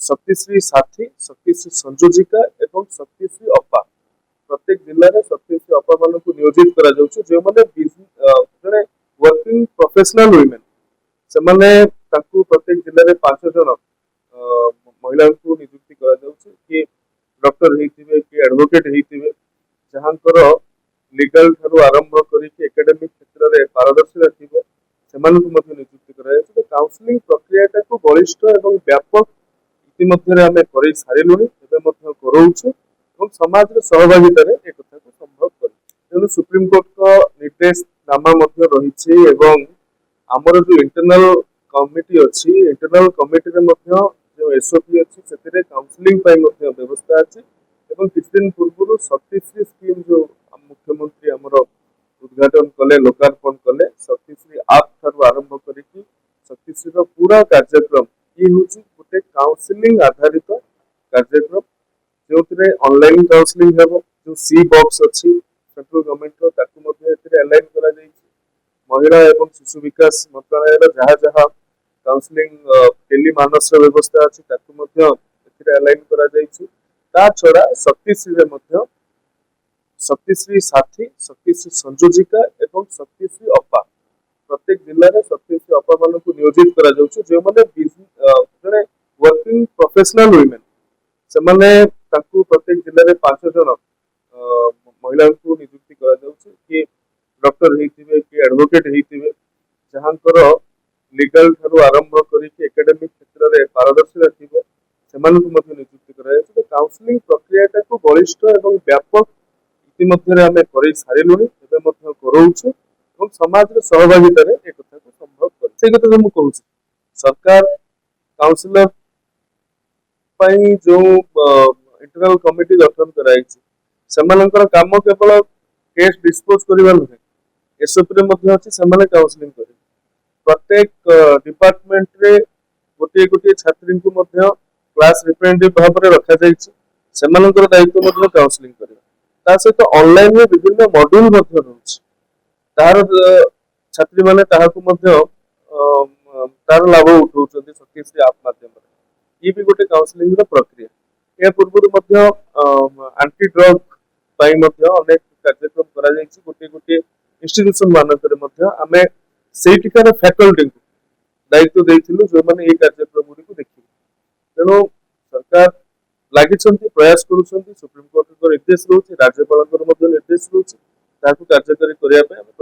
ଶକ୍ତିଶ୍ରୀ ସାଥୀ, ଶକ୍ତିଶ୍ରୀ ସଂଯୋଜିକା ଏବଂ ଶକ୍ତିଶ୍ରୀ ଅପା ପ୍ରତ୍ୟେକ ଜିଲ୍ଲାରେ ଶକ୍ତିଶ୍ରୀ ଅପା ମାନଙ୍କୁ ନିୟୋଜିତ କରାଯାଉଛି ଯେଉଁମାନେ ଜଣେ ୱାର୍କିଂ ପ୍ରଫେସନାଲ ୱିମେନ୍ ସେମାନେ ତାଙ୍କୁ ପ୍ରତ୍ୟେକ ଜିଲ୍ଲାରେ 5 ଜଣ ମହିଳାଙ୍କୁ ନିଯୁକ୍ତି କରାଯାଉଛି କିଏ ଡକ୍ଟର ହେଇଥିବେ କିଏ ଆଡଭୋକେଟ ହେଇଥିବେ ଯାହାଙ୍କର ଲିଗାଲ ଠାରୁ ଆରମ୍ଭ କରିକି ଏକାଡେମିକ କ୍ଷେତ୍ରରେ ପାରଦର୍ଶିତା ଥିବ ସେମାନଙ୍କୁ ମଧ୍ୟ ନିଯୁକ୍ତି କରାଯାଉଛି। କାଉନସିଲିଂ ପ୍ରକ୍ରିୟାଟାକୁ ବଳିଷ୍ଠ ଏବଂ ବ୍ୟାପକ ଇତିମଧ୍ୟରେ ଆମେ କରେଇ ସାରିଲୁଣି ଏବେ ମଧ୍ୟ କରଉଛୁ ଏବଂ ସମାଜର ସହଭାଗିତାରେ ଏ କଥାକୁ ସମ୍ଭବ କରିଛୁ। ତେଣୁ ସୁପ୍ରିମକୋର୍ଟଙ୍କ ନିର୍ଦ୍ଦେଶନାମା ମଧ୍ୟ ରହିଛି ଏବଂ ଆମର ଯୋଉ ଇଣ୍ଟରନାଲ କମିଟି ଅଛି ଇଣ୍ଟରନାଲ କମିଟିରେ ମଧ୍ୟ ଯୋଉ ଏସଓପି ଅଛି ସେଥିରେ କାଉନସିଲିଂ ପାଇଁ ମଧ୍ୟ ବ୍ୟବସ୍ଥା ଅଛି ଏବଂ କିଛି ଦିନ ପୂର୍ବରୁ ଶକ୍ତିଶ୍ରୀ ସ୍କିମ୍ ଯୋଉ ମୁଖ୍ୟମନ୍ତ୍ରୀ ଆମର ଉଦ୍ଘାଟନ କଲେ ଲୋକାର୍ପଣ କଲେ ଶକ୍ତିଶ୍ରୀ ଆପ୍ ଠାରୁ ଆରମ୍ଭ କରିକି ଶକ୍ତିଶ୍ରୀର ପୁରା କାର୍ଯ୍ୟକ୍ରମ ଇଏ ହେଉଛି ଗୋଟେ କାଉନସିଲିଂ ଆଧାରିତ କାର୍ଯ୍ୟକ୍ରମ ଯେଉଁଥିରେ ଅନଲାଇନ କାଉନସିଲିଂ ହେବ ଯୋଉ ସି ବକ୍ସ ଅଛି ସେଣ୍ଟ୍ରାଲ ଗଭର୍ଣ୍ଣମେଣ୍ଟର ତାକୁ ମଧ୍ୟ ଏଥିରେ ଆଲାଇନ୍ କରାଯାଇଛି। ମହିଳା ଏବଂ ଶିଶୁ ବିକାଶ ମନ୍ତ୍ରଣାଳୟର ଯାହା ଯାହା କାଉନସିଲିଂ ଟେଲିମାନସର ବ୍ୟବସ୍ଥା ଅଛି ତାକୁ ମଧ୍ୟ ଏଥିରେ ଆଲାଇନ୍ କରାଯାଇଛି। ତା ଛଡା ଶକ୍ତିଶ୍ରୀରେ ମଧ୍ୟ ଶକ୍ତିଶ୍ରୀ ସାଥୀ, ଶକ୍ତିଶ୍ରୀ ସଂଯୋଜିକା ଏବଂ ଶକ୍ତିଶ୍ରୀ ଅପା ପ୍ରତ୍ୟେକ ଜିଲ୍ଲାରେ ଶକ୍ତିଶ୍ରୀ ଅପା ମାନଙ୍କୁ ନିୟୋଜିତ କରାଯାଉଛି ଯେଉଁମାନେ ଜଣେ ୱାର୍କିଂ ପ୍ରଫେସନାଲ ୱିମେନ୍ ସେମାନେ ତାଙ୍କୁ ପ୍ରତ୍ୟେକ ଜିଲ୍ଲାରେ 5 ଜଣ ମହିଳାଙ୍କୁ ନିଯୁକ୍ତି କରାଯାଉଛି କିଏ ଡକ୍ଟର ହେଇଥିବେ କିଏ ଆଡଭୋକେଟ ହେଇଥିବେ ଯାହାଙ୍କର ଲିଗାଲ ଠାରୁ ଆରମ୍ଭ କରିକି ଏକାଡେମିକ କ୍ଷେତ୍ରରେ ପାରଦର୍ଶିତା ଥିବ ସେମାନଙ୍କୁ ମଧ୍ୟ ନିଯୁକ୍ତି କରାଯାଉଛି। କାଉନସିଲିଂ ପ୍ରକ୍ରିୟାଟାକୁ ବଳିଷ୍ଠ ଏବଂ ବ୍ୟାପକ ଇତିମଧ୍ୟରେ ଆମେ କରେଇ ସାରିଲୁଣି ଏବେ ମଧ୍ୟ କରଉଛୁ ଏବଂ ସମାଜର ସହଭାଗିତାରେ ଏ କଥାକୁ ସମ୍ଭବ କରିଛୁ। ସେଇ କଥା ମୁଁ କହୁଛି ସରକାର କାଉନସିଲର ପାଇଁ ଯୋଉ ଇଣ୍ଟରନାଲ କମିଟି ଗଠନ କରାଯାଇଛି ସେମାନଙ୍କର କାମ କେବଳ କେସ୍ ଡିସ୍ପୋଜ କରିବା ନୁହେଁ ଏସଓପିରେ ମଧ୍ୟ ଅଛି ସେମାନେ କାଉନସିଲିଂ କରିବେ। ପ୍ରତ୍ୟେକ ଡିପାର୍ଟମେଣ୍ଟରେ ଗୋଟିଏ ଗୋଟିଏ ଛାତ୍ରୀଙ୍କୁ ମଧ୍ୟ କ୍ଲାସ ରିପ୍ରେଜେଣ୍ଟେଟିଭ ଭାବରେ ରଖାଯାଇଛି ସେମାନଙ୍କର ଦାୟିତ୍ୱ ମଧ୍ୟ କାଉନସିଲିଂ କରିବା। ତା ସହିତ ଅନଲାଇନରେ ବିଭିନ୍ନ ମଡ୍ୟୁଲ ମଧ୍ୟ ରହୁଛି ତାହାର ଛାତ୍ରୀମାନେ ତାହାକୁ ମଧ୍ୟ ତାର ଲାଭ ଉଠାଉଛନ୍ତି ଶକ୍ତିଶ୍ରୀ ଆପ୍ ମାଧ୍ୟମରେ। ଇଏ ବି ଗୋଟେ କାଉନସିଲିଂର ପ୍ରକ୍ରିୟା। ଏହା ପୂର୍ବରୁ ମଧ୍ୟ ଆଣ୍ଟି ଡ୍ରଗ ପାଇଁ ମଧ୍ୟ ଅନେକ କାର୍ଯ୍ୟକ୍ରମ କରାଯାଇଛି ଗୋଟିଏ ଗୋଟିଏ ଇନଷ୍ଟିଟ୍ୟୁସନ ମାନଙ୍କରେ ମଧ୍ୟ ଆମେ ସେଇଠିକାର ଫ୍ୟାକଲ୍ଟିଙ୍କୁ ଦାୟିତ୍ୱ ଦେଇଥିଲୁ ଯେଉଁମାନେ ଏଇ କାର୍ଯ୍ୟକ୍ରମ ଗୁଡ଼ିକୁ ଦେଖିବେ। ତେଣୁ ସରକାର ଲାଗିଛନ୍ତି ପ୍ରୟାସ କରୁଛନ୍ତି ସୁପ୍ରିମକୋର୍ଟଙ୍କ ନିର୍ଦ୍ଦେଶ ରହୁଛି ରାଜ୍ୟପାଳଙ୍କର ମଧ୍ୟ ନିର୍ଦ୍ଦେଶ ରହୁଛି ତାହାକୁ କାର୍ଯ୍ୟକାରୀ କରିବା ପାଇଁ ଆମେ